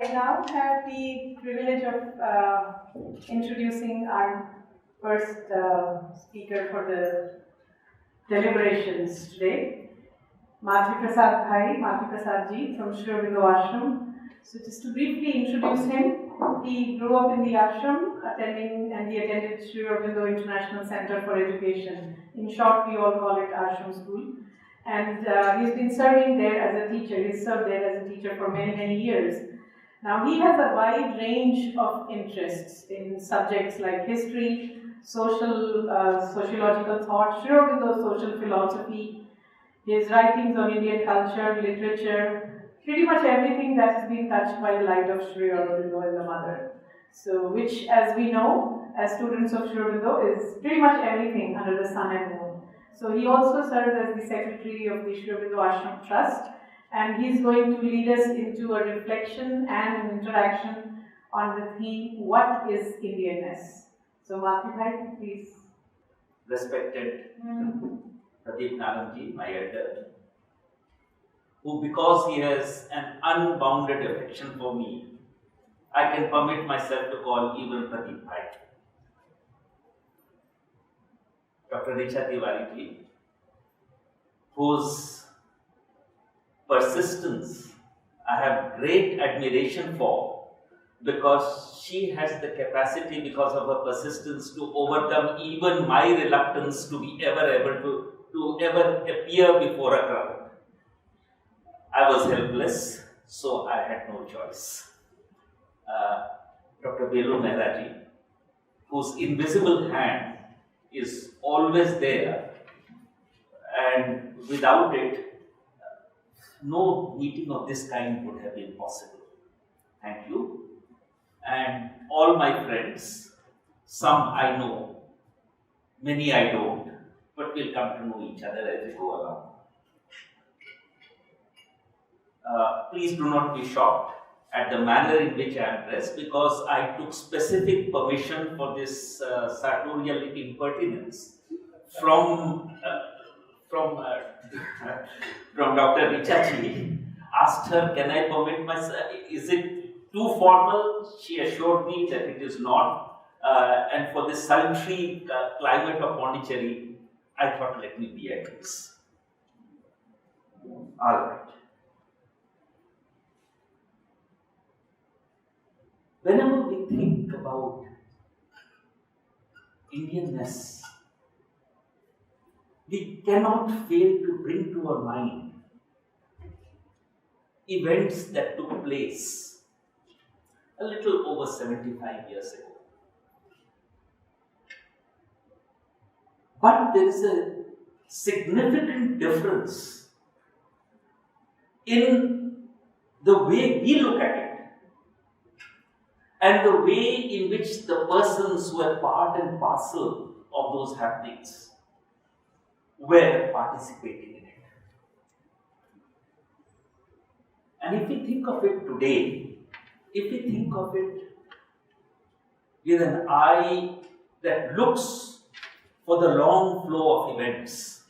I now have the privilege of introducing our first speaker for the deliberations today, Matriprasad Matriprasad ji from Sri Aurobindo Ashram. So just to briefly introduce him, he grew up in the ashram, and he attended Sri Aurobindo International Center for Education. In short, we all call it Ashram School. And he's been serving there as a teacher. He's served there as a teacher for many, many years. Now, he has a wide range of interests in subjects like history, sociological thought, Sri Aurobindo social philosophy, his writings on Indian culture, literature, pretty much everything that has been touched by the light of Sri Aurobindo and the Mother. So, which, as we know, as students of Sri Aurobindo, is pretty much everything under the sun and moon. So he also serves as the secretary of the Shri Aurobindo Ashram Trust, and he's going to lead us into a reflection and an interaction on the theme, what is Indianness? So Matri, please. Respected Pradeep Naramji, my elder, who because he has an unbounded affection for me, I can permit myself to call even Pradeep Bhai. Dr. Richa Tiwari, whose persistence I have great admiration for, because she has the capacity, because of her persistence, to overcome even my reluctance to be ever able to ever appear before a crowd. I was helpless, so I had no choice. Dr. Belu Mehraji, whose invisible hand is always there, and without it, no meeting of this kind would have been possible. Thank you. And all my friends, some I know, many I don't, but we'll come to know each other as we go along. Please do not be shocked at the manner in which I am dressed, because I took specific permission for this sartorial impertinence from Dr. Richachi. Asked her, can I permit myself? Is it too formal? She assured me that it is not. And for this sultry climate of Pondicherry, I thought, let me be at ease. All right. Whenever we think about Indianness, we cannot fail to bring to our mind events that took place a little over 75 years ago. But there is a significant difference in the way we look at it, and the way in which the persons who were part and parcel of those happenings were participating in it. And if we think of it today, if we think of it with an eye that looks for the long flow of events,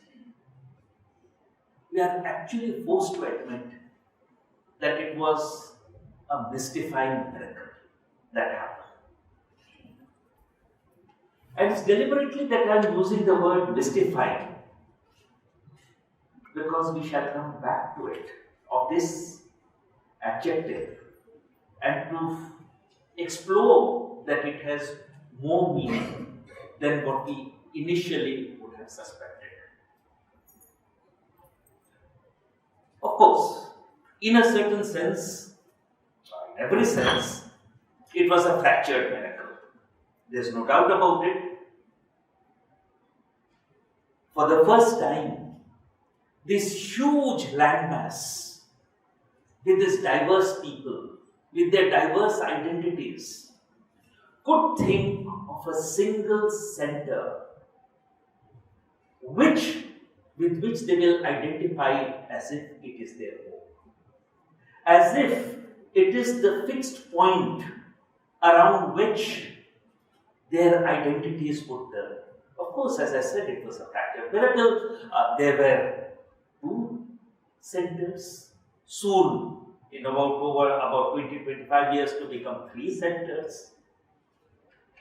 we are actually forced to admit that it was a mystifying miracle that happened. And it's deliberately that I am using the word mystifying, because we shall come back to it, of this adjective, and to explore that it has more meaning than what we initially would have suspected. Of course, in a certain sense, in every sense, it was a fractured miracle. There's no doubt about it. For the first time, this huge landmass, with this diverse people, with their diverse identities, could think of a single center with which they will identify as if it is their home. As if it is the fixed point around which their identities would turn. Of course, as I said, it was a fractured miracle. There were two centers. Soon, in about 20-25 years to become 3 centers.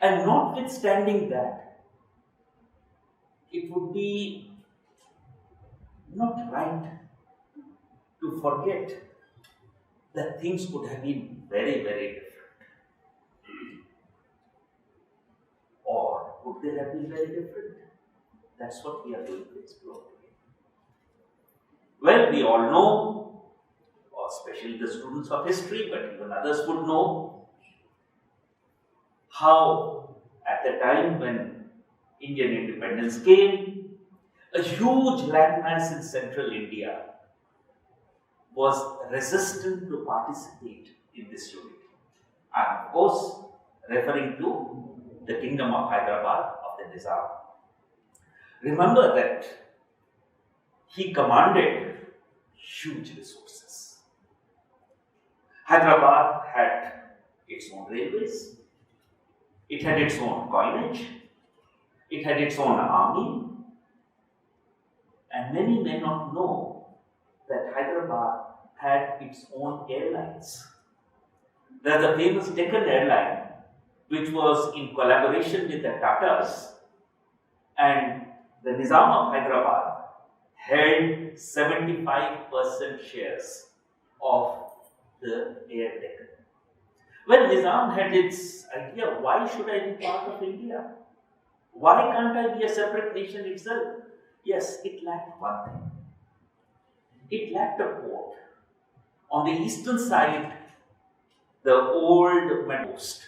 And notwithstanding that, it would be not right to forget that things could have been very, very different. Or could they have been very different? That's what we are going to explore today. Well, we all know, or especially the students of history, but even others would know, how at the time when Indian independence came, a huge landmass in central India was resistant to participate in this unity. I am of course referring to the kingdom of Hyderabad of the Nizam. Remember that he commanded huge resources. Hyderabad had its own railways, it had its own coinage, it had its own army, and many may not know that Hyderabad had its own airlines. There's the famous Deccan airline, which was in collaboration with the Tatas, and the Nizam of Hyderabad held 75% shares of the Air Deccan. When Nizam had its idea, why should I be part of India? Why can't I be a separate nation itself? Yes, it lacked one thing. It lacked a port. On the eastern side, the old coast,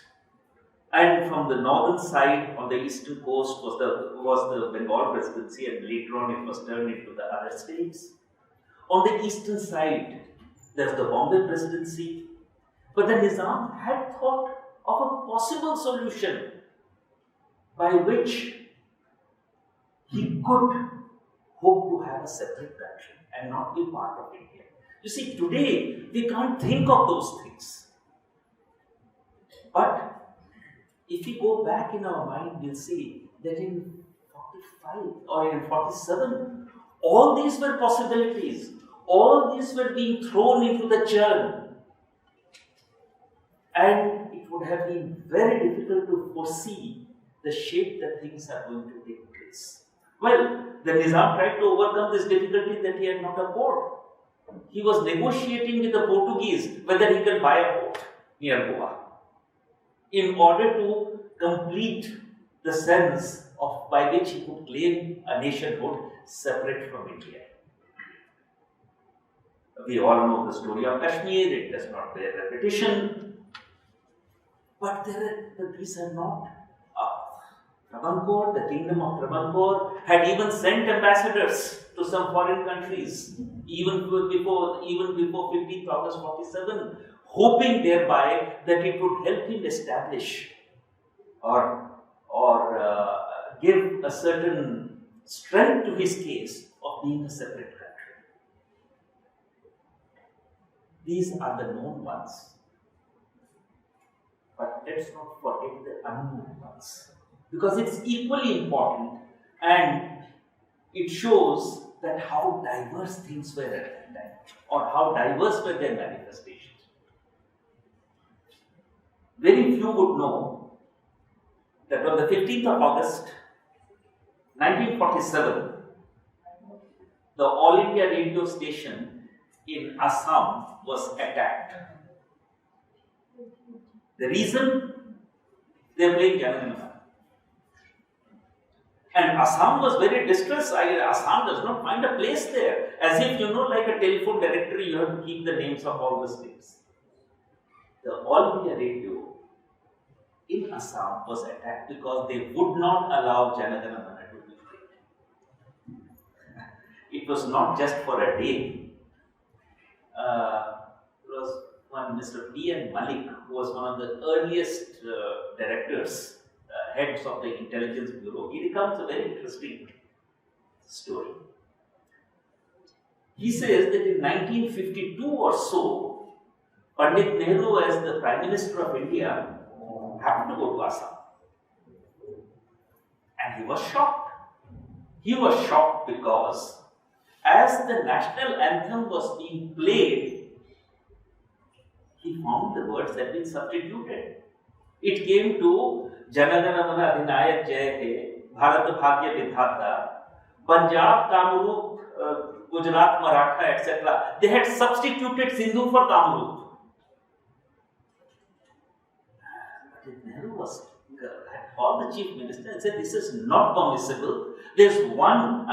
and from the northern side on the eastern coast was the Bengal presidency, and later on it was turned into the other states. On the eastern side, there's the Bombay presidency, but the Nizam had thought of a possible solution by which he could hope to have a separate country and not be part of India. You see, today we can't think of those things. But if we go back in our mind, we'll see that in 45 or in 47, all these were possibilities. All these were being thrown into the churn. And it would have been very difficult to foresee the shape that things are going to take place. Well, the Nizam tried to overcome this difficulty that he had not a port. He was negotiating with the Portuguese whether he can buy a port near Goa in order to complete the sense of by which he could claim a nationhood separate from India. We all know the story of Kashmir, it does not bear repetition. But these are not. Travancore, the kingdom of Travancore, had even sent ambassadors to some foreign countries, even before 15th August 47, hoping thereby that it would help him establish or give a certain strength to his case of being a separate country. These are the known ones. But let's not forget the unknown ones, because it's equally important and it shows that how diverse things were at that time, or how diverse were their manifestations. Very few would know that on the 15th of August 1947, the All India radio station in Assam was attacked. The reason? They were playing Janagana. And Assam was very distressed. Assam does not find a place there. As if, like a telephone directory, you have to keep the names of all the states. The All India radio in Assam was attacked because they would not allow Janagana to be played. It was not just for a day. It was one Mr. P.N. Malik, who was one of the earliest directors, heads of the intelligence bureau. He recounts a very interesting story. He says that in 1952 or so, Pandit Nehru, as the Prime Minister of India, happened to go to Assam. And he was shocked. He was shocked because as the national anthem was being played, he found the words had been substituted. It came to Janagana Mana Adhinayak Jai He, Bharat Bhagya Vidhata, Punjab, Kamrup, Gujarat, Maratha, etc. They had substituted Sindhu for Kamrup. But Nehru had called the chief minister and said, this is not permissible. There's one,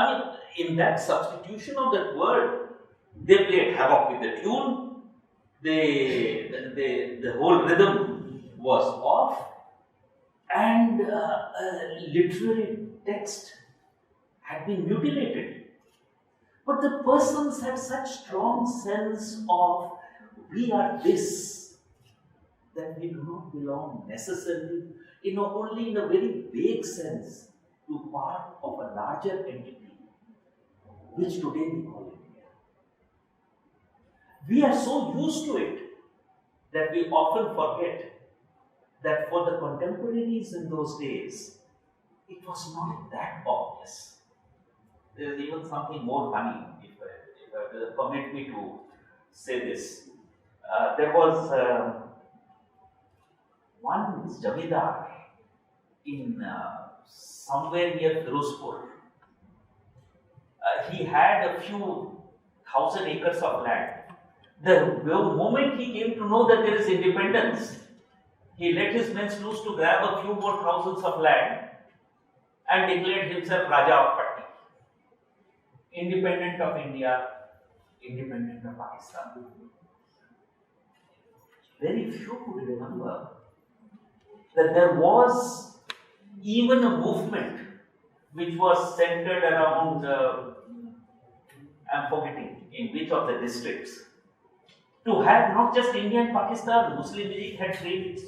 in that substitution of that word, they played havoc with the tune. The whole rhythm was off, and literary text had been mutilated. But the persons had such strong sense of we are this, that we do not belong necessarily, only in a very vague sense, to part of a larger entity, which today we call India. We are so used to it that we often forget that for the contemporaries in those days, it was not that obvious. There is even something more funny, if permit me to say this. There was one Jamidar in somewhere near Firozpur. He had a few thousand acres of land. The moment he came to know that there is independence, he let his men loose to grab a few more thousands of land and declared himself Raja of Patti. Independent of India, independent of Pakistan. Very few could remember that there was even a movement which was centered around, I'm forgetting in which of the districts, to have not just India and Pakistan. Muslim League had created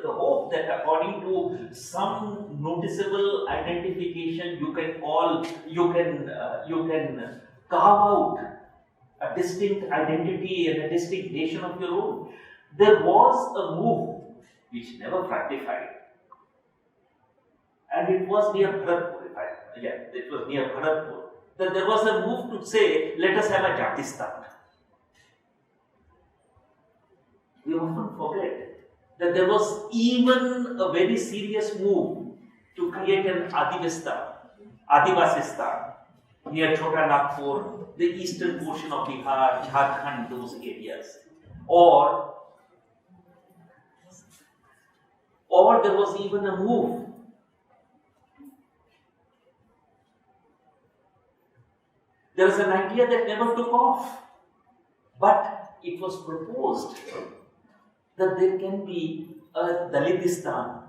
the hope that according to some noticeable identification, you can carve out a distinct identity and a distinct nation of your own. There was a move which never fructified, and it was near Bharatpur. It was near Bharatpur. That there was a move to say, let us have a Jatistan. We often forget that there was even a very serious move to create an Adivasistan, near Chota Nagpur, the eastern portion of Bihar, Jharkhand, those areas. Or there was even a move there was an idea that never took off, but it was proposed that there can be a Dalitistan,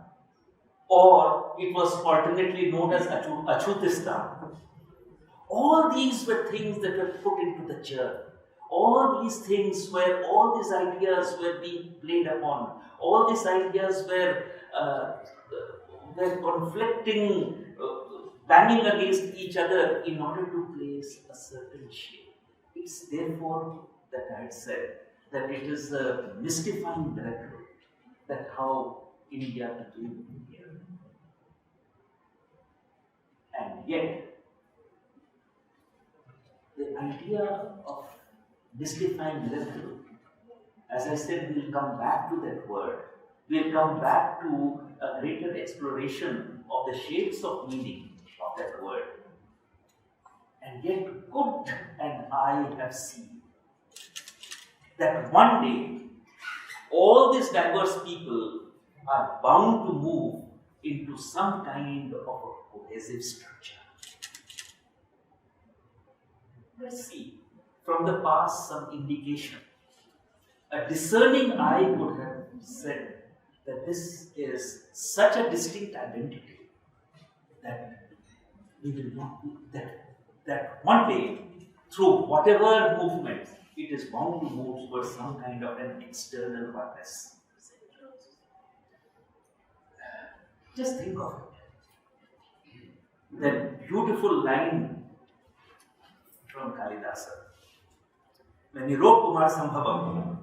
or it was alternately known as Achutistan. All these were things that were put into the church. All these things where all these ideas were being played upon, all these ideas were conflicting, banging against each other in order to place a certain shape. It's therefore that I had said that it is a mystifying miracle that how India became India. And yet, the idea of mystifying miracle, as I said, we'll come back to that word. We'll come back to a greater exploration of the shapes of meaning of that word. And yet, good and I have seen that one day, all these diverse people are bound to move into some kind of a cohesive structure. Let's see from the past some indication. A discerning eye would have said that this is such a distinct identity that we will not be, that one day, through whatever movement, it is bound to move towards some kind of an external oneness. Just think of it. That beautiful line from Kaildasa. When he wrote Kumarsambhavam,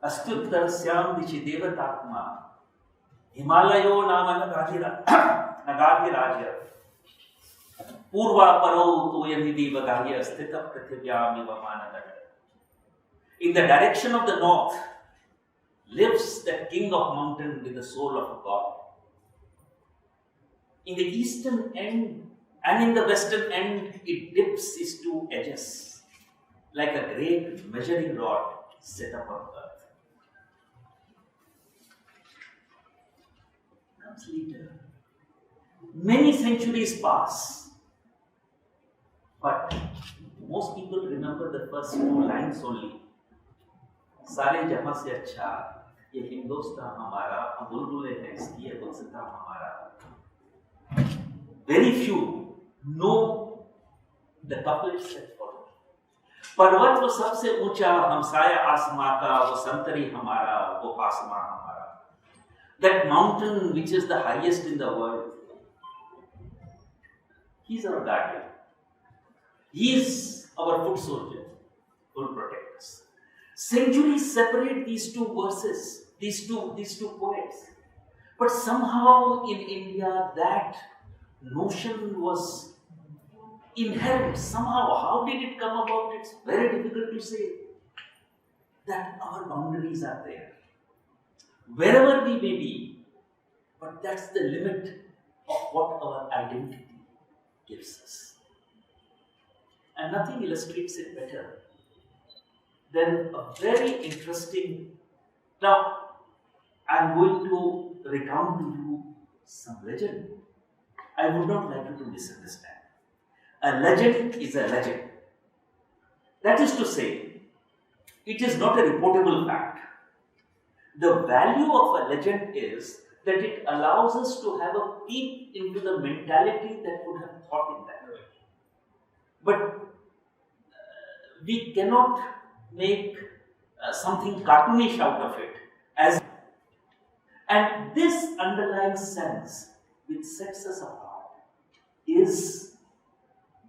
Astuttarasyam dichi devatatma, Himalayo nama nagadhirajya, Purva paro tuyamidi vagahya sthita prithivyam iva manadata. In the direction of the north lives that king of mountain with the soul of a god. In the eastern end and in the western end, it dips its two edges like a great measuring rod set up on earth. Comes later. Many centuries pass, but most people remember the first two lines only. सारे जहां से अच्छा ये हिंदुस्तान हमारा, हम बुलबुलें हैं इसकी ये गुलसिता हमारा. Very few know the couplets that follow. पर्वत वो सबसे ऊंचा, हमसाया आसमां का, वो संतरी हमारा, वो आसमां हमारा. That mountain which is the highest in the world, he's our guardian. He is our foot soldier who will protect us. Centuries separate these two verses, these two poets. But somehow in India that notion was inherent. Somehow, how did it come about? It's very difficult to say. That our boundaries are there. Wherever we may be, but that's the limit of what our identity gives us. And nothing illustrates it better than a very interesting. Now, I'm going to recount to you some legend. I would not like you to misunderstand. A legend is a legend. That is to say, it is not a reportable fact. The value of a legend is that it allows us to have a peek into the mentality that would have thought in that way. But we cannot make something cartoonish out of it. And this underlying sense which sets us apart is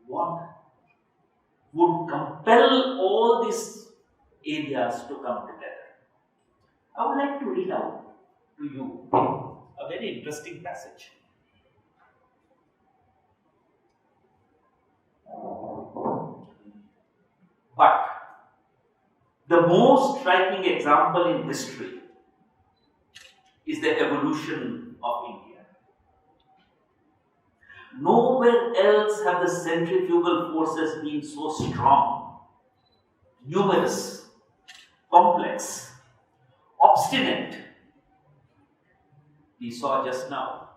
what would compel all these areas to come together. I would like to read out to you a very interesting passage. But the most striking example in history is the evolution of India. Nowhere else have the centrifugal forces been so strong, numerous, complex, obstinate. We saw just now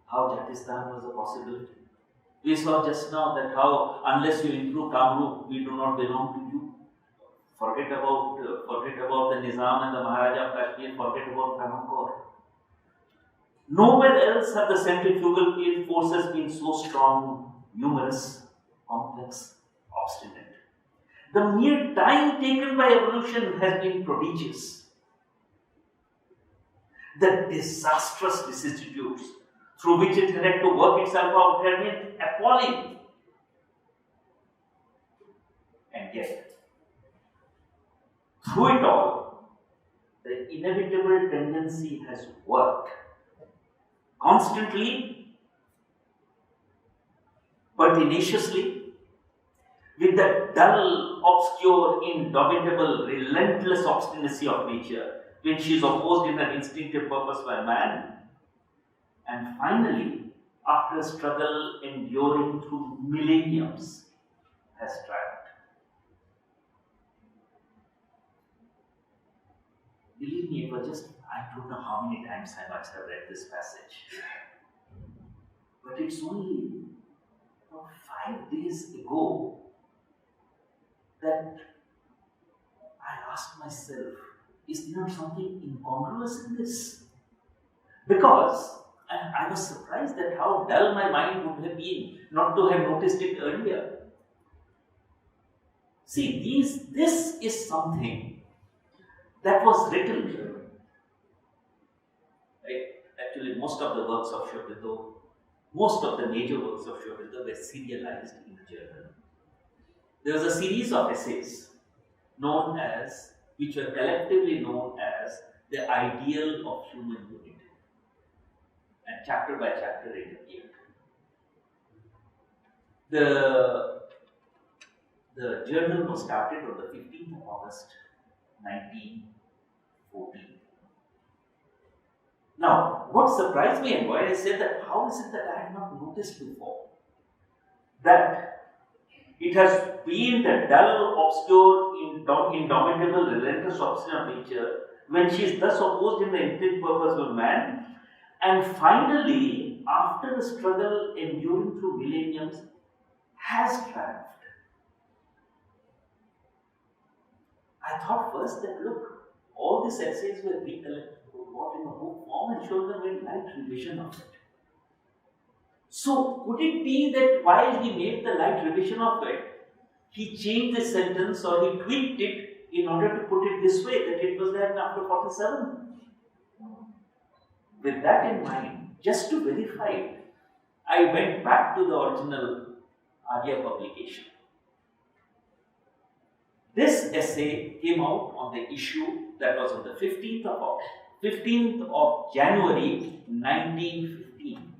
how Jatistan was a possibility. We saw just now that how, unless you improve Kamrup, we do not belong to you. Forget about the Nizam and the Maharaja of Kashmir, forget about Travancore. Nowhere else have the centrifugal forces been so strong, numerous, complex, obstinate. The mere time taken by evolution has been prodigious. The disastrous vicissitudes through which it had to work itself out have been appalling. And yet, through it all, the inevitable tendency has worked constantly, pertinaciously, with the dull, obscure, indomitable, relentless obstinacy of nature, when she is opposed in her instinctive purpose by man, and finally, after a struggle enduring through millenniums, has triumphed. Believe me, it was just, I don't know how many times I must have read this passage. But it's only about 5 days ago that I asked myself, is there something incongruous in this? Because I was surprised at how dull my mind would have been not to have noticed it earlier. See, this is something that was written. Right? Actually, most of the works of Sri Aurobindo, most of the major works of Sri Aurobindo were serialized in a journal. There was a series of essays which were collectively known as the ideal of human unity. And chapter by chapter it appeared. The journal was started on the 15th of August 1914. Now, what surprised me and why I said that, how is it that I had not noticed before? That it has been the dull, obscure, indomitable, relentless obstinate of nature when she is thus opposed in the intent purpose of man, and finally, after a struggle enduring through millenniums, has triumphed. I thought first that, look, all these essays were recollected, brought in a book form and showed them a light revision of it. So, could it be that while he made the light revision of it, he changed the sentence or he tweaked it in order to put it this way, that it was there after 47? With that in mind, just to verify it, I went back to the original Arya publication. This essay came out on the issue that was on the 15th of January 1915.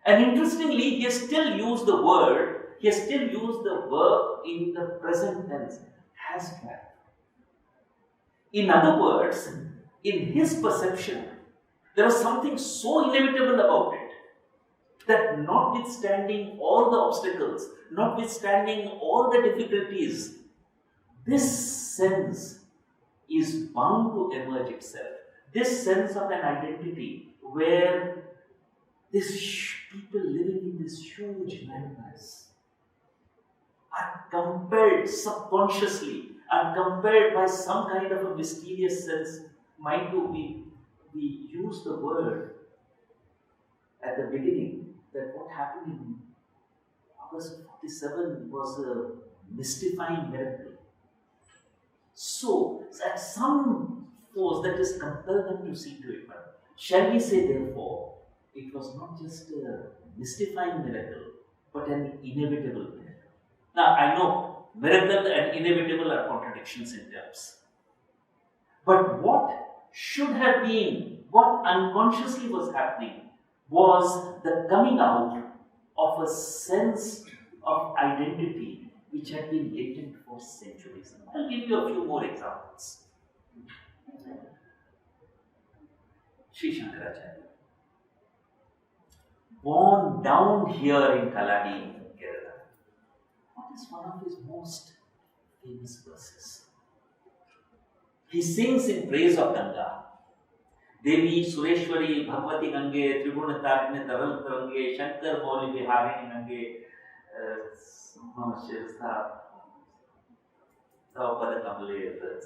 And interestingly, he has still used the verb in the present tense, has triumphed. In other words, in his perception, there was something so inevitable about it that notwithstanding all the obstacles, notwithstanding all the difficulties, this sense is bound to emerge itself. This sense of an identity where these people living in this huge landmass are compelled subconsciously, are compelled by some kind of a mysterious sense. Mind you, we use the word at the beginning that what happened in August 47 was a mystifying miracle. So, at some force that has compelled them to see to it. But shall we say, therefore, it was not just a mystifying miracle, but an inevitable miracle. Now, I know miracle and inevitable are contradictions in terms. But what should have been, what unconsciously was happening, was the coming out of a sense of identity which had been latent for centuries. I'll give you a few more examples. Sri Shankaracharya, born down here in Kaladi, in Kerala. What is one of his most famous verses? He sings in praise of Ganga. Devi Sureshwari Bhagavati Gange Tribhunatarine Taral Tarange Shankar Mauli Viharini Gange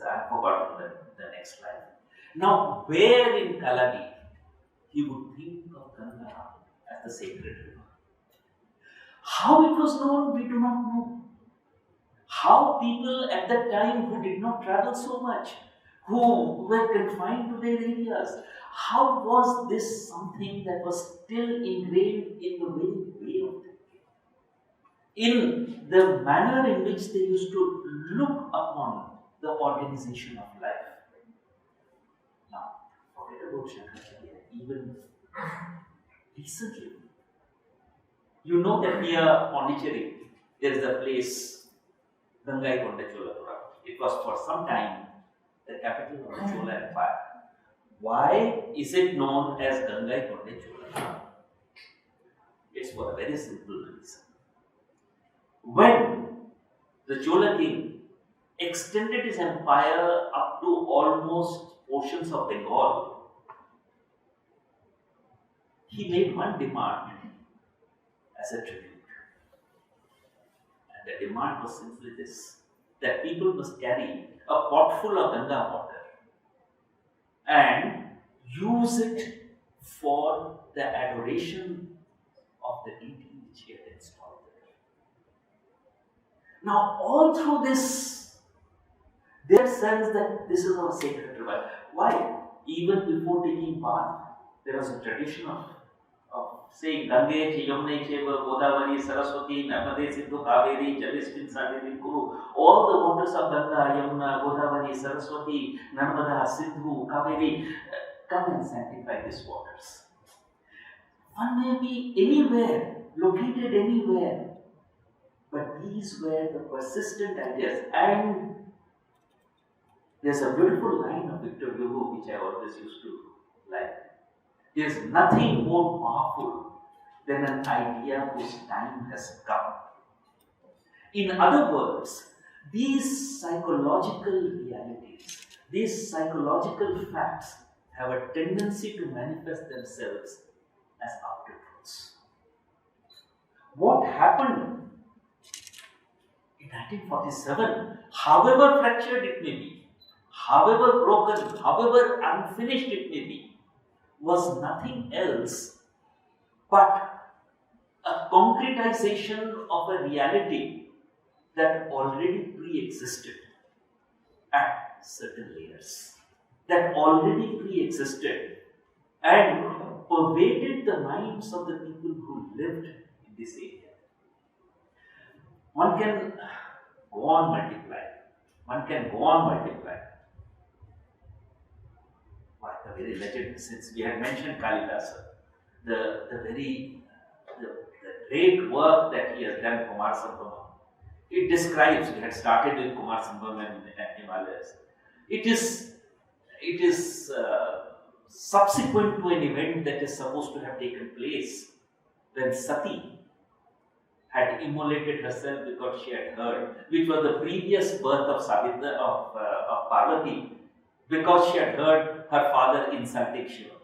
I've forgotten the next line. Now, where in Kaladi he would think of Ganga as the sacred river? How it was known, we do not know. How people at that time who did not travel so much, who were confined to their areas, how was this something that was still ingrained in the very way of thinking? In the manner in which they used to look upon the organization of life. Now, forget about Shankaracharya, even recently. You know that near Pondicherry, there is a place, Gangaikonda Cholapura. It was for some time the capital of the Chola Empire. Why is it known as Gangaikonda Cholapura? It's for a very simple reason. When the Chola king extended his empire up to almost oceans of Bengal, he made one demand as a tribute. And the demand was simply this, that people must carry a pot full of Ganga water and use it for the adoration of the deity which he had installed there. Now, all through this, their sense that this is our sacred river. Why? Even before taking bath, there was a tradition of saying Gange, Yamune, Cheva, Godavari, Saraswati, Narmade, Sindhu, Kaveri, Jalistin, Sadiri, Kuru. All the waters of Ganga, Yamuna, Godavari, Saraswati, Narmada, Sindhu, Kaveri, come and sanctify these waters. One may be anywhere, located anywhere, But these were the persistent ideas. And there's a beautiful line of Victor Hugo which I always used to like. There's nothing more powerful than an idea whose time has come. In other words, these psychological realities, these psychological facts have a tendency to manifest themselves as after truths. What happened in 1947, however fractured it may be, however broken, however unfinished it may be, was nothing else but a concretization of a reality that already pre-existed at certain layers, that already pre-existed and pervaded the minds of the people who lived in this area. One can go on multiplying. One can go on multiplying. But the very legend, since we had mentioned Kaildasa, the great work that he has done, Kumarsambhavam, it describes, we had started with Kumarsambhavam and Himalayas. It is subsequent to an event that is supposed to have taken place when Sati had immolated herself because she had heard, which was the previous birth of Savitra, of Parvati, because she had heard her father insulting Shiva.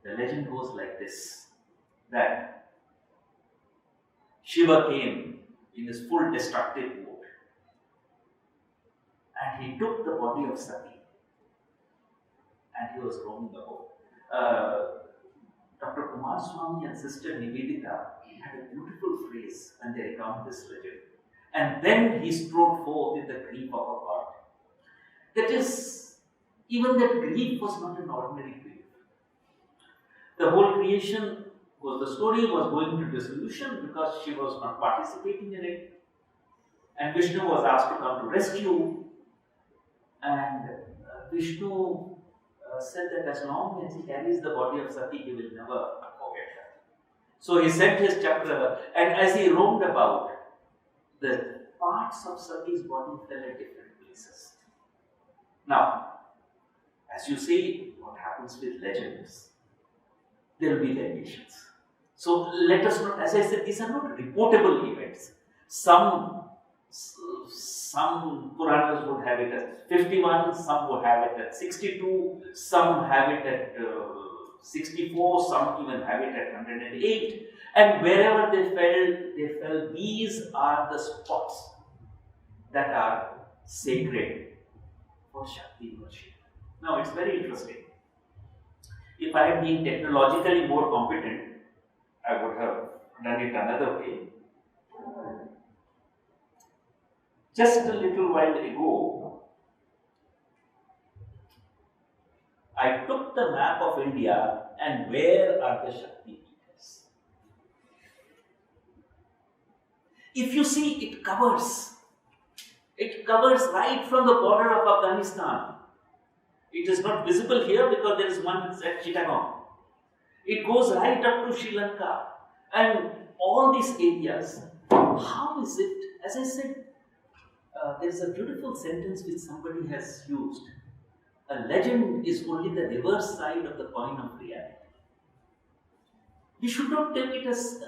The legend goes like this, that Shiva came in his full destructive mode and he took the body of Sati and he was roaming about. Dr. Kumarswamy and Sister Nivedita had a beautiful phrase when they recount this legend. And then he strode forth in the grief of a god. That is, even that grief was not an ordinary grief. The whole creation the story was going to dissolution because she was not participating in it. And Vishnu was asked to come to rescue. And Vishnu said that as long as he carries the body of Sati, he will never forget her. So he sent his chakra, and as he roamed about, the parts of Sati's body fell at different places. Now, as you see, what happens with legends, there will be variations. So let us not, as I said, these are not reportable events. Some Puranas would have it at 51, some would have it at 62, some have it at 64, some even have it at 108. And wherever they fell, these are the spots that are sacred for Shakti worship. Now it's very interesting. If I had been technologically more competent, I would have done it another way. Just a little while ago, I took the map of India and where are the Shakti Peethas? If you see, it covers right from the border of Afghanistan. It is not visible here because there is one at Chittagong. It goes right up to Sri Lanka and all these areas. How is it? As I said, there is a beautiful sentence which somebody has used. A legend is only the reverse side of the coin of reality. We should not take it as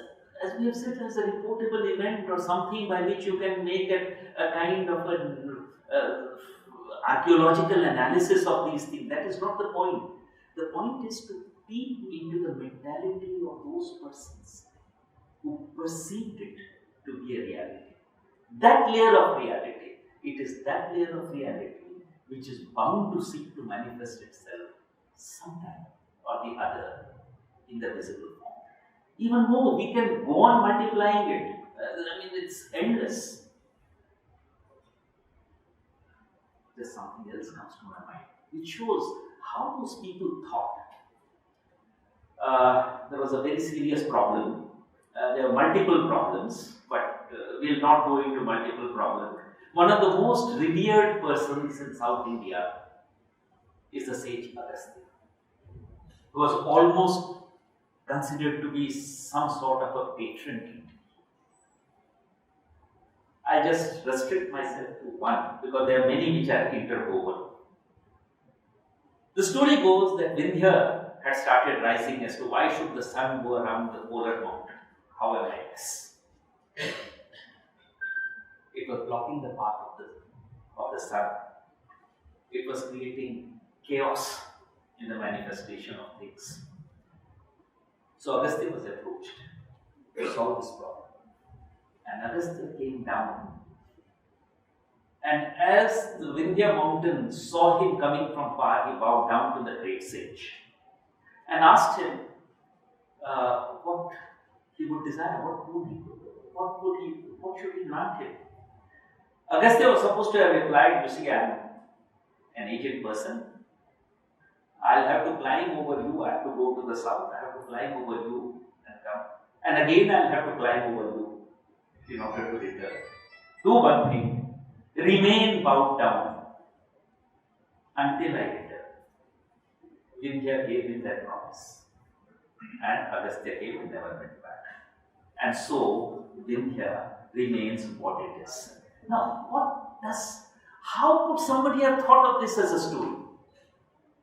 we have said, as a reportable event or something by which you can make a kind of an archaeological analysis of these things. That is not the point. The point is to peep into the mentality of those persons who perceived it to be a reality. That layer of reality, it is that layer of reality which is bound to seek to manifest itself sometime or the other in the visible form. Even more, we can go on multiplying it. It's endless. There's something else comes to my mind, which shows how those people thought. There was a very serious problem. There were multiple problems, but we'll not go into multiple problems. One of the most revered persons in South India is the sage Agastya, who was almost considered to be some sort of a patron deity. I just restrict myself to one because there are many which are interwoven. The story goes that Vindhya had started rising as to why should the sun go around the polar mountain. How am I this? It was blocking the path of the sun. It was creating chaos in the manifestation of things. So Agastya was approached to solve this problem. And Agastya came down. And as the Vindhya mountain saw him coming from far, he bowed down to the great sage and asked him what he would desire, what should he grant him. Agastya was supposed to have replied, you see, I am an aged person. I'll have to climb over you, I have to go to the south, I have to climb over you and come. And again I'll have to climb over you in order to return. Do one thing, remain bowed down until I return. Vindhya gave him that promise. And Agastya came and never went back. And so Vindhya remains what it is. Now, how could somebody have thought of this as a story?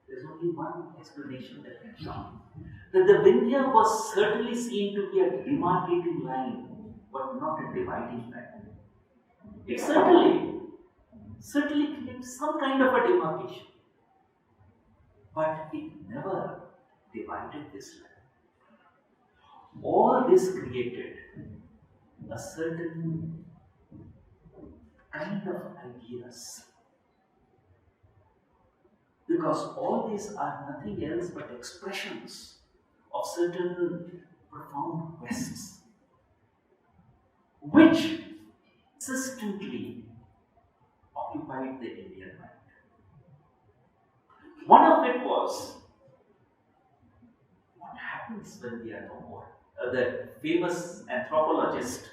There's only one explanation that can come. That the Vindhya was certainly seen to be a demarcating line, but not a dividing line. It certainly created some kind of a demarcation. But it never divided this line. All this created a certain kind of ideas. Because all these are nothing else but expressions of certain profound quests, which consistently occupied the Indian mind. One of it was, what happens when we are no more? The famous anthropologist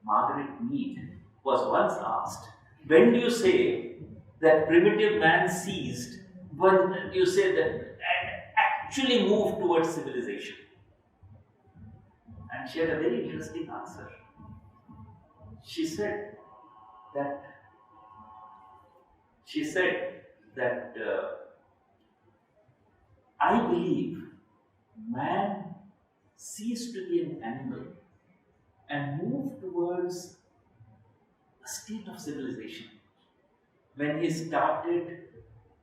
Margaret Mead was once asked, when do you say that primitive man ceased? When do you say that actually moved towards civilization? And she had a very interesting answer. She said that I believe man ceased to be an animal and moved towards a state of civilization when he started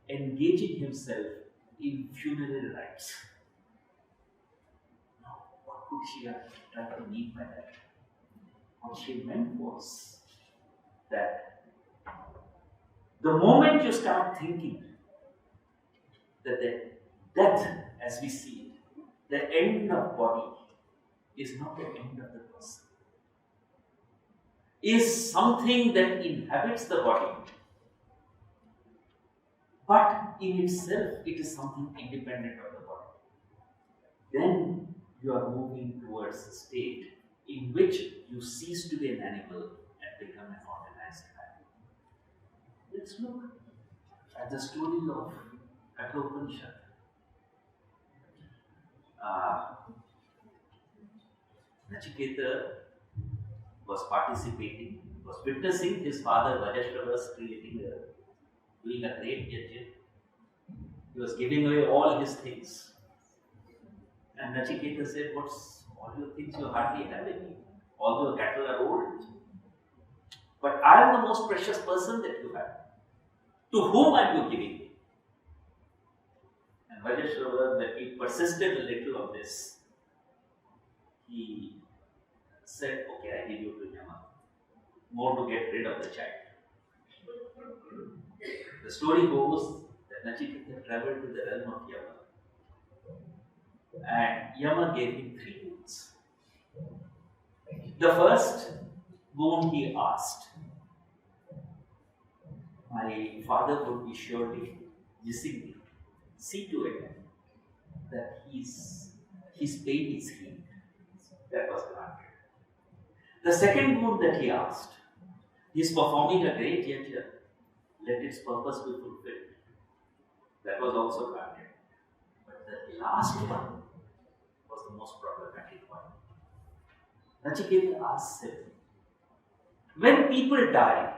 engaging himself in funerary rites. Now, what could she have tried to mean by that? What she meant was that the moment you start thinking that the death, as we see it, the end of body is not the end of the person, is something that inhabits the body, but in itself it is something independent of the body. Then you are moving towards a state in which you cease to be an animal and become an organized man. Let's look at the story of Kathopanishad. Nachiketa was participating, was witnessing his father Vajashrava's doing a great yajna. He was giving away all his things. And Nachiketa said, what's all your things? You hardly have any. All your cattle are old. But I am the most precious person that you have. To whom are you giving me? And Vajashrava, that he persisted a little on this, he said, okay, I give you to Yama. More to get rid of the child. The story goes that Nachiketa traveled to the realm of Yama. And Yama gave him 3 boons. The first boon he asked, my father would be surely missing me. See to it that his pain is healed. That was granted. The second boon that he asked, he is performing a great yajna. Let its purpose be fulfilled. That was also granted. But the last one was the most problematic one. Nachiketa asked him, When people die,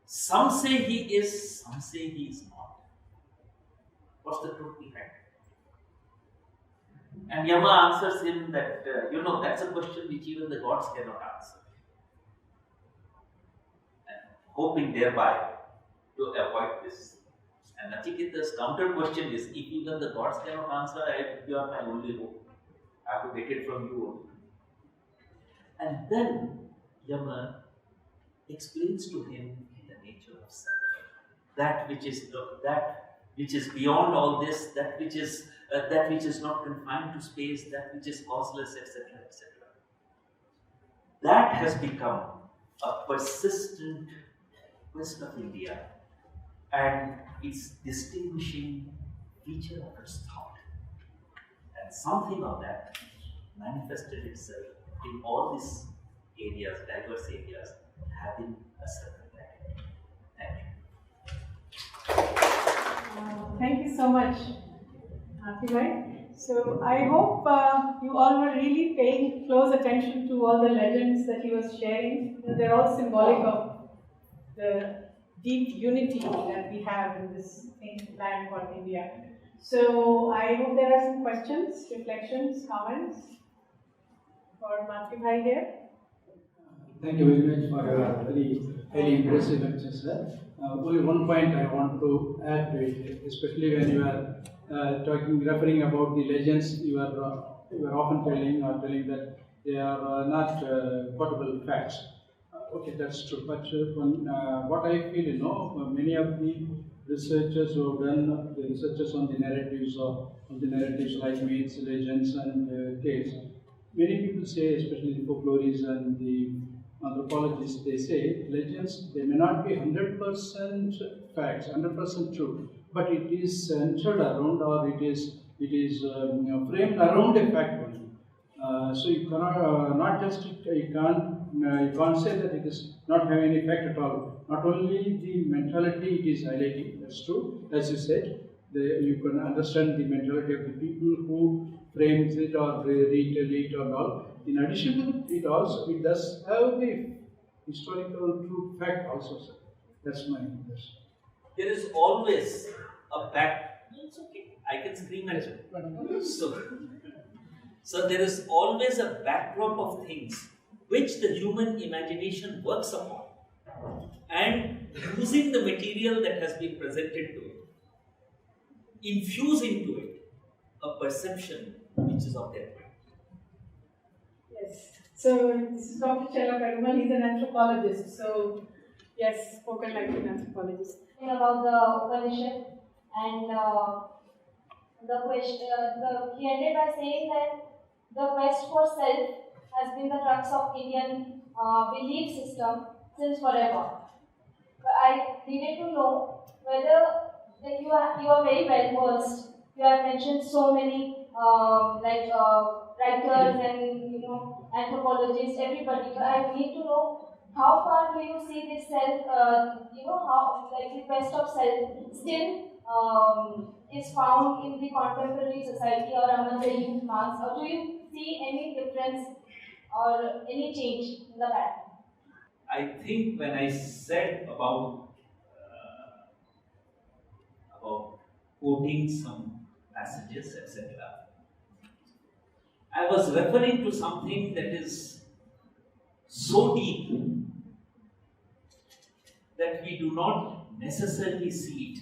some say he is, some say he is not. What's the truth behind it? And Yama answers him that, that's a question which even the gods cannot answer. And hoping thereby to avoid this. And Nachiketa's counter question is, if even the gods cannot answer, you are my only hope. I have to get it from you only. And then Yama explains to him the nature of self. That which is beyond all this, that which is not confined to space, that which is causeless, etc., etc. That has become a persistent quest of India and its distinguishing feature of its thought. And something of that manifested itself in all these areas, diverse areas, having a certain value. Thank you. Thank you so much, Bhai. So I hope you all were really paying close attention to all the legends that he was sharing. They're all symbolic of the deep unity that we have in this land called India. So I hope there are some questions, reflections, comments for Bhai here. Thank you very much for your very highly impressive lecture, sir. Only one point I want to add to it, especially when you are referring about the legends. You are often telling that they are not quotable facts. Okay, that's true. But what I feel, many of the researchers who have done the researchers on the narratives like myths, legends, and tales. Many people say, especially the folklorists and the anthropologists, they say legends, they may not be 100% facts, 100% true, but it is centered around, or it is framed around a fact only. So you cannot you can't say that it is not having any fact at all. Not only the mentality it is highlighting, that's true, as you said. You can understand the mentality of the people who frames it or retell it or all. In addition to it, it does have the historical true fact also, sir. That's my impression. There is always a it's okay, I can scream at you. So there is always a backdrop of things which the human imagination works upon, and using the material that has been presented to it, infuse into it a perception which is of their time. Yes. So this is Dr. Chair of Sri he's an anthropologist. So yes, spoken like an anthropologist. About the Upanishad, and he ended by saying that the quest for self has been the crux of Indian belief system since forever. But I needed to know whether you are very well versed. You have mentioned so many writers and anthropologists, everybody. But I need to know how far do you see this self? How the quest of self still is found in the contemporary society or among the youth mass, or do you see any difference or any change in the pattern? I think when I said about quoting some passages, etc., I was referring to something that is so deep that we do not necessarily see it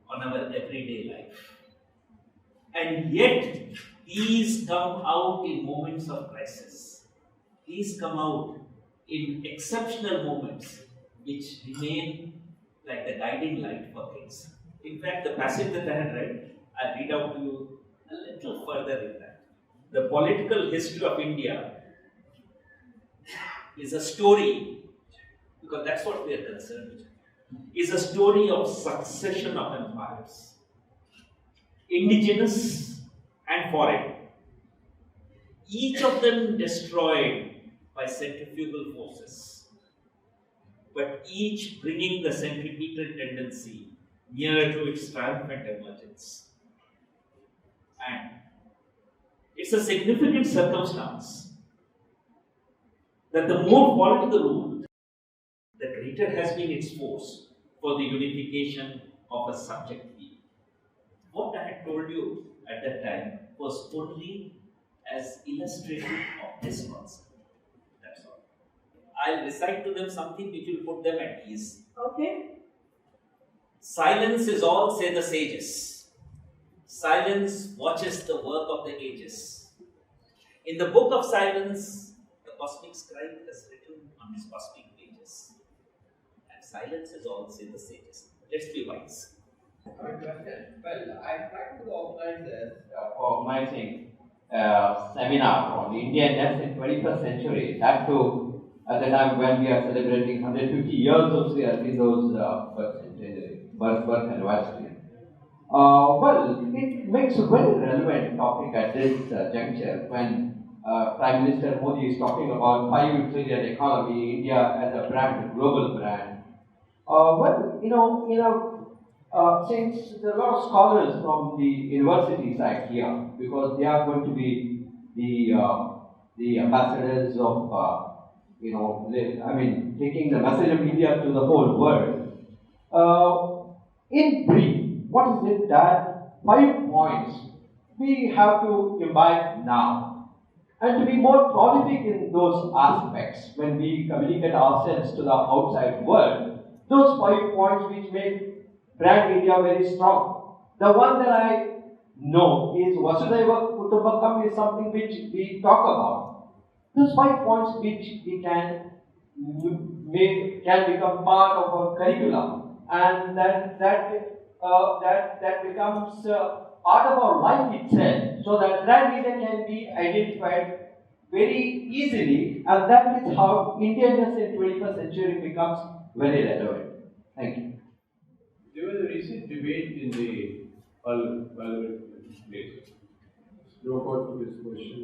on our everyday life. And yet, these come out in moments of crisis. These come out in exceptional moments which remain like the guiding light for things. In fact, the passage that I had read, I'll read out to you a little further in that. The political history of India is a story, because that's what we are concerned with, is a story of succession of empires, indigenous and foreign, each of them destroyed by centrifugal forces, but each bringing the centripetal tendency near to its triumphant emergence. And it's a significant circumstance that the more followed the rule, the greater has been its force for the unification of a subject field. What I had told you at that time was only as illustrative of this concept. That's all. I'll recite to them something which will put them at ease. Okay. Silence is all, say the sages. Silence watches the work of the ages. In the book of silence, the cosmic scribe has written on his cosmic pages. And silence is all, say the sages. Let's be wise. Well, I tried to organize this for organizing seminar on the Indianness in 21st century. That too, at the time when we are celebrating 150 years of Sri Aurobindo's birth anniversary. Well, it makes a very relevant topic at this juncture when Prime Minister Modi is talking about 5 trillion economy, India as a brand, global brand. Since there are a lot of scholars from the university side here, because they are going to be the ambassadors of, taking the message of India to the whole world. In brief, what is it that 5 points we have to imbibe now? And to be more prolific in those aspects when we communicate ourselves to the outside world, those 5 points which make brand India very strong. The one that I know is Vasudhaiva Kutumbakam is something which we talk about. Those 5 points which we can become part of our curriculum, and that becomes part of our life itself, so that brand India can be identified very easily, and that is how Indianness in 21st century becomes very relevant. Thank you. There was a recent debate in the Parliament place. No call for this question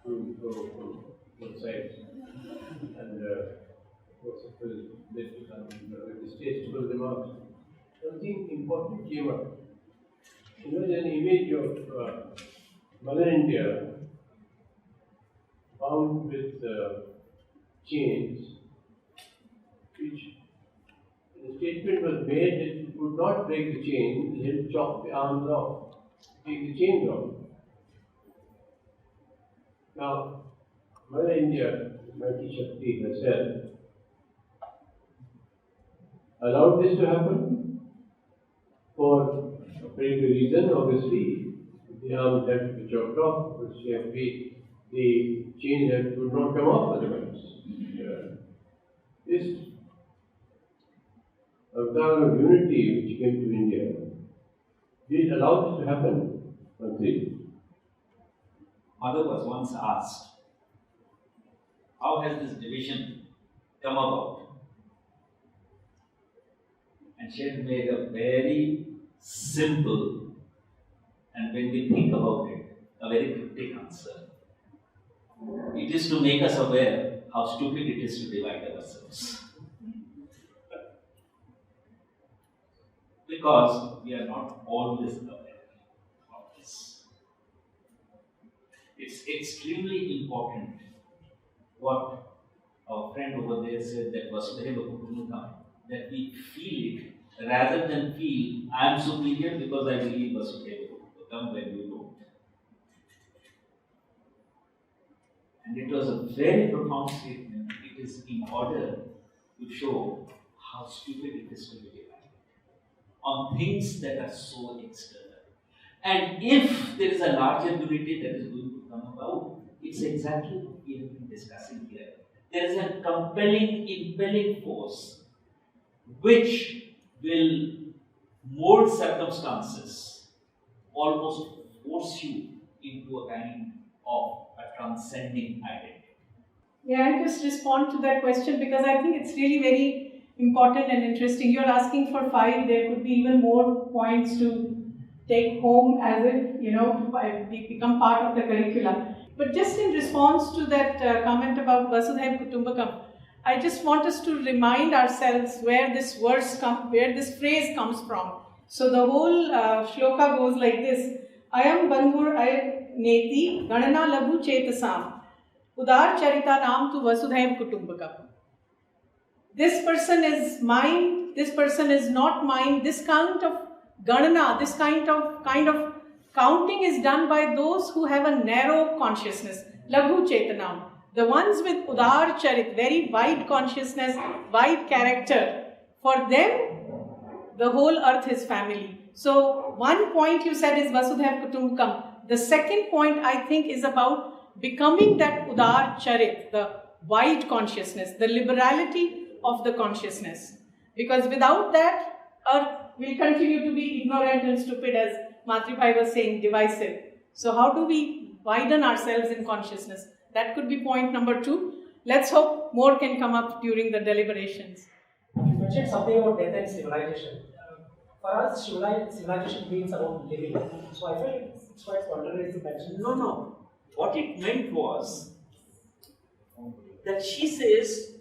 from both sides. And possible distasteful remarks. Something important came up. It was an image of Mother India bound with chains, which the statement was made that you could not break the chain, you had to chop the arms off, take the chains off. Now, Mother India, Mighty Shakti herself, allowed this to happen for a particular reason, obviously. The arms had to be chopped off, because the chains could not come off otherwise. This avatar of unity which came to India did allow this to happen. Mother was once asked, how has this division come about? And she had made a very simple, and when we think about it, a very cryptic answer. It is to make us aware how stupid it is to divide ourselves. Because we are not always aware of this. It's extremely important what our friend over there said, that Vasudhaiva Kutumbakam, that we feel it rather than feel I am superior because I believe Vasudhaiva Kutumbakam when you don't. And it was a very profound statement. It is in order to show how stupid it is to be divided on things that are so external. And if there is a larger unity that is going to come about, it's exactly what we have been discussing here. There is a compelling, impelling force which will mold circumstances, almost force you into a kind of a transcending identity. Yeah, I'll just respond to that question because I think it's really very important and interesting. You're asking for 5, there could be even more points to take home as if, to become part of the curriculum. But just in response to that comment about Vasudhaiva Kutumbakam, I just want us to remind ourselves where this where this phrase comes from. So the whole shloka goes like this: Ayam Bandhur, neti ganana labhu chetasam udar charita nam tu vasudhaiv kutumbakam. This person is mine, this person is not mine. This kind of ganana, this kind of counting is done by those who have a narrow consciousness, labhu chetanam. The ones with udar charit, very wide consciousness, wide character, for them the whole earth is family. So one point you said is Vasudhaiv Kutumbakam. The second point I think is about becoming that udar charit, the wide consciousness, the liberality of the consciousness. Because without that, earth will continue to be ignorant and stupid, as Matripai was saying, divisive. So how do we widen ourselves in consciousness? That could be point number 2. Let's hope more can come up during the deliberations. You mentioned something about death and civilization. For us, civilization means about living. So I feel it's quite spontaneous to mention. No. What it meant was that she says,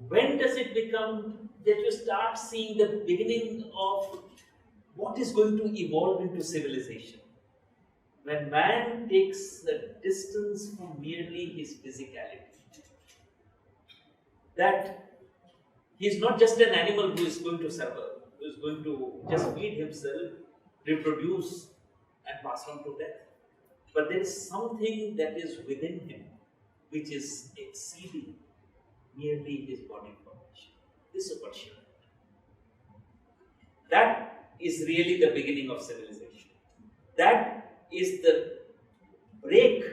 when does it become that you start seeing the beginning of what is going to evolve into civilization? When man takes a distance from merely his physicality. That he is not just an animal who is going to suffer, who is going to just feed himself, reproduce and pass on to death. But there is something that is within him which is exceeding merely his body formation, this superhuman. That is really the beginning of civilization. That is the break,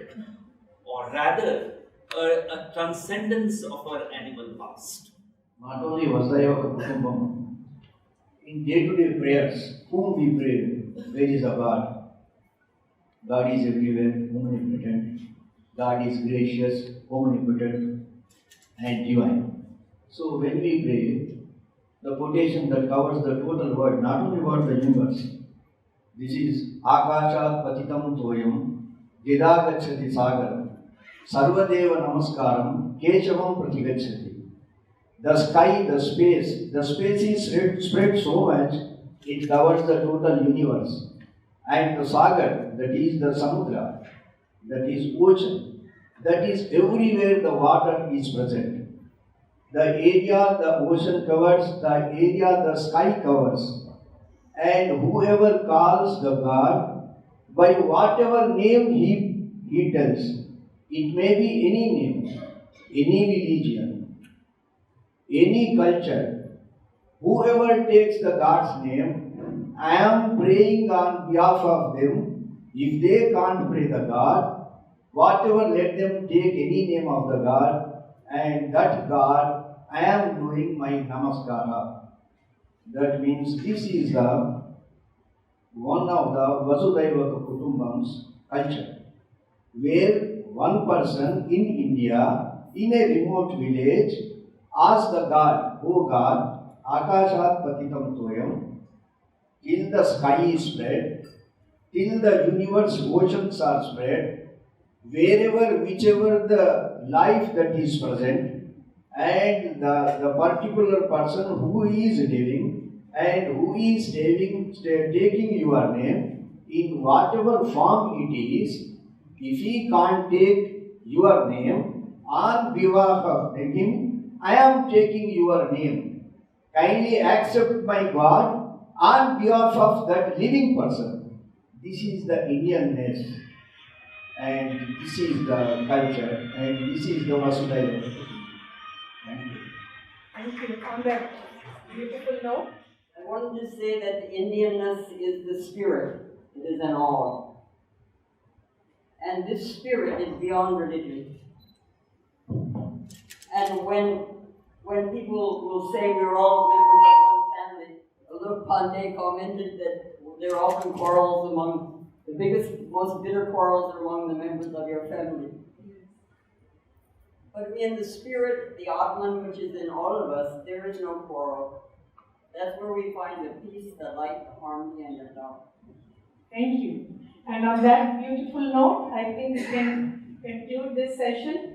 or rather a transcendence of our animal past. Not only Vasudhaiva Kutumbakam, in day-to-day prayers, whom we pray, where is the God? God is everywhere, omnipotent. God is gracious, omnipotent, and divine. So when we pray, the quotation that covers the total word, not only about the universe, this is Akashat Patitam Toyam Gedagachati Sagaram Sarvadeva Namaskaram Keshavam Pratigachati. The sky, the space is spread so much, it covers the total universe. And the sagar, that is the samudra, that is ocean, that is everywhere the water is present. The area the ocean covers, the area the sky covers. And whoever calls the God, by whatever name he tells, it may be any name, any religion, any culture, whoever takes the God's name, I am praying on behalf of them. If they can't pray the God, whatever, let them take any name of the God, and that God, I am doing my namaskara. That means this is the one of the Vasudhaiva Kutumbam's culture, where one person in India, in a remote village, asks the God, "Oh God, Akashat Patitam Toyam, till the sky is spread, till the universe oceans are spread, wherever, whichever the life that is present, and the particular person who is living and who is taking your name, in whatever form it is, if he can't take your name, on behalf of him, I am taking your name. Kindly accept my God on behalf of that living person." This is the Indianness, and this is the culture, and this is the Vasudhaiva. Thank you. Thank you. On that beautiful note, I wanted to say that Indianness is the spirit. It is an all. And this spirit is beyond religion. And when people will say we're all members of one family, Alok Pandey commented that there are often quarrels among, the biggest, most bitter quarrels are among the members of your family. But in the spirit, the Atman, which is in all of us, there is no quarrel. That's where we find the peace, the light, the harmony, and the love. thank you. And on that beautiful note, I think we can conclude this session.